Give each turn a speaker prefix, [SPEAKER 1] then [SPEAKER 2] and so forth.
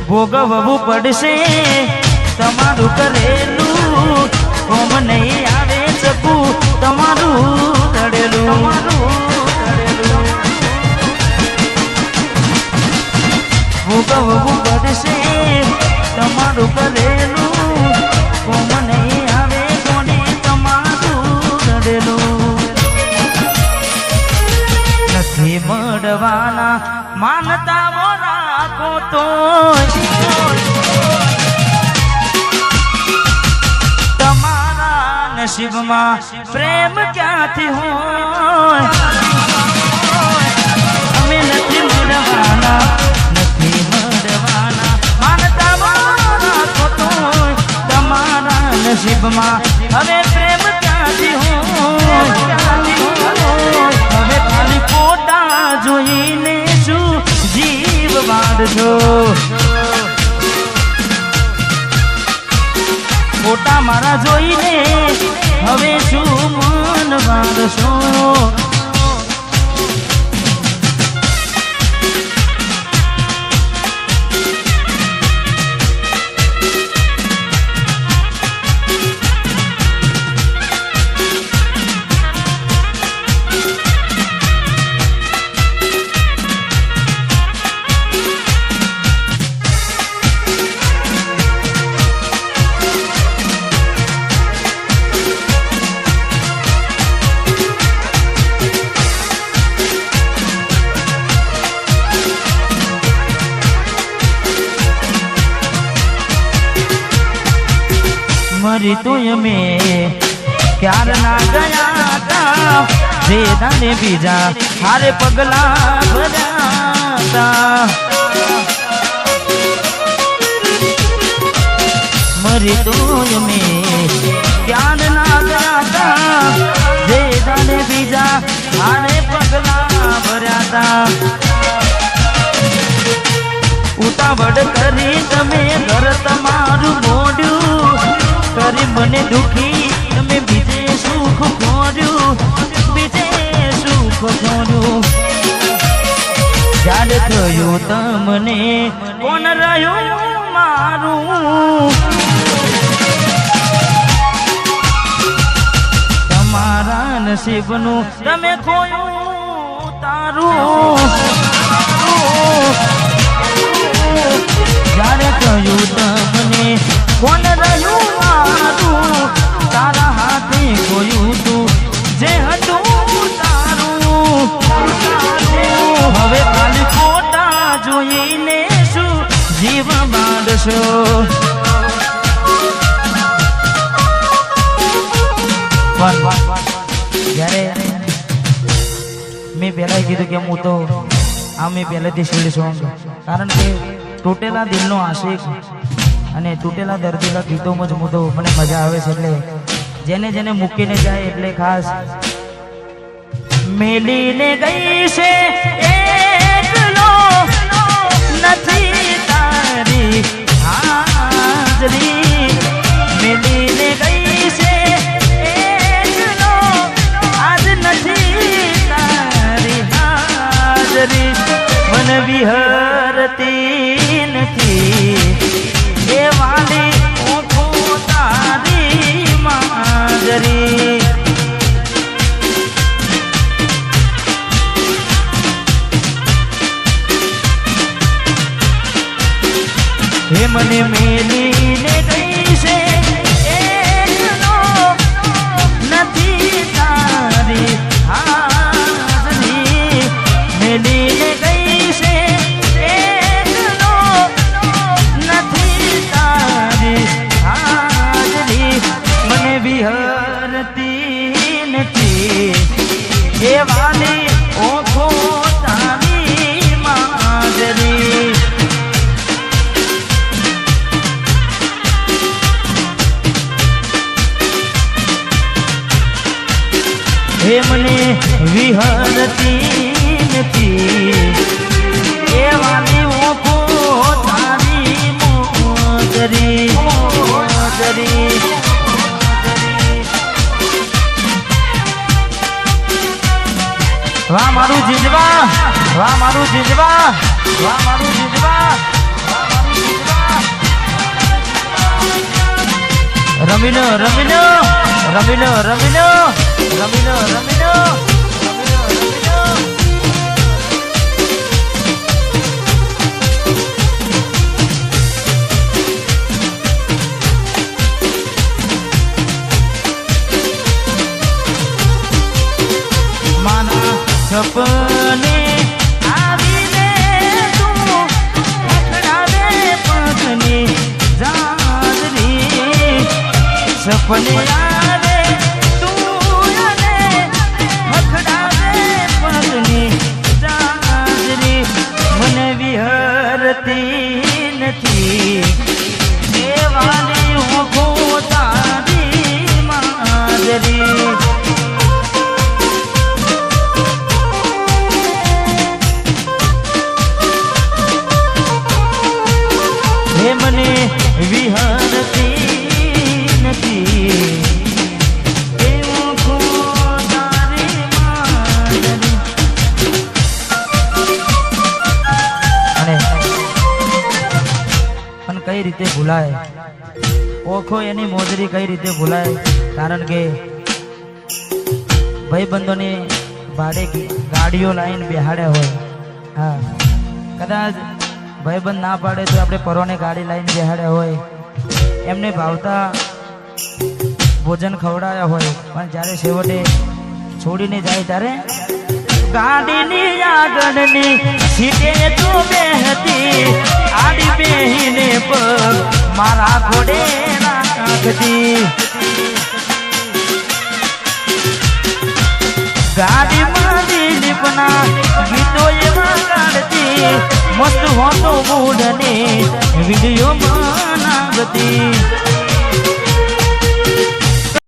[SPEAKER 1] ભોગવવું પડશે તમારું કરેલું, કોમ નહીં આવે શકું તમારું કરેલું. ભોગવવું પડશે તમારું કરેલું, કોમ નહીં આવે કોને તમારું કરેલું. નથી મળવાના માનતા રાખો તો તમારા નસીબમાં પ્રેમ ક્યાંથી હોય. અમે નથી મળવાના, નથી મળવાના માનતા રાખો તો તમારા નસીબમાં હવે પ્રેમ ક્યાંથી હોય. હવે ખાલી ફોટા જોઈને શું જીવ વાળશો, ફોટા મારા જોઈને હવે શું મન વાળશો. મરી તો અમે ક્યાર ના ગયા હતા, વેદાને બીજા હારે પગલા ભર્યા હતા. મરી તો અમે ક્યાર ના ગયા હતા, વેદાને બીજા હારે પગલા ભર્યા હતા. ઉતાવળ કરી તમે ઘર તમારું મોડ્યું કરી મને દુખી, તમે બીજે સુખ ખોર્યું, બીજે સુખ ખોર્યું. જ્યારે થયું તમને કોણ રહ્યું મારું, તમારા નસીબનું તમે ખોયું તારું. જ્યારે થયું તમને કોણ રહ્યું મારું, તારા હાથે ખોયું તું જે હતું તારું. હવે ખાલી ફોટા જોઈને શું જીવ બાંધશો. જ્યારે મેં પહેલા કીધું કે હું તો મેં પહેલેથી શીલ્ડ સોંગ, કારણ કે તૂટેલા દિલનો આશિક અને તૂટેલા દર્દીલા ગીતોમાં જ હું તો મને મજા આવે છે. એટલે જેને જેને મૂકીને જાય એટલે ખાસ મેલીને ગઈ છે એકલો નથી તારી હાજરી, મેલીને ગઈ છે એકલો આજ નથી તારી હાજરી. મન વિહરતી નથી એ વાલી ઓખો તારી માજરી. હે મને મેલીને ગઈ છે એકલો નથી તારી હાજરી, મેલીને ગઈ છે એકલો નથી તારી હાજરી. મને વિહરતી નથી એ વાલી ઓખો તારી માજરી. હે મને વિહરતી નથી એ વાલી ઓખો તારી મોજરી. વાહ મારું જીજવા, વાહ મારું જીજવા, વાહ મારું જીજવા, વાહ મારું જીજવા. રમીલો રમીલો રમીલો રમીલો રમીલો રમીલો માના સપને આવીને તું પકડાવે પગની જાદરી સપને આવે તું અને પકડાવે પગની જાદરી મને વિહરતી નથી દેવાની હું તારી માદરી મને વિહરતી નથી અને પણ કઈ રીતે ભૂલાય ઓખો એની મોજરી કઈ રીતે ભૂલાય કારણ કે ભાઈબંધોની ભાડે ગાડીઓ લાઈન બેહાડ્યા હોય હા કદાચ ભાઈબંધ ના પાડે તો આપણે પરોને ગાડી લાઈને બેહાડ્યા હોય એમને ભાવતા ભોજન ખવડાવ્યા હોય પણ જ્યારે છેવટે છોડીને જાય ત્યારે ગાડીની આગળની સીટે તું બેહતી આડી બેહીને પગ મારા ઘોડે રાખતી ગાડીમાં દિલીપના ગીતો એવા ગાડતી મસ્ત હોતો મૂડ ને વિડીયો બનાવતી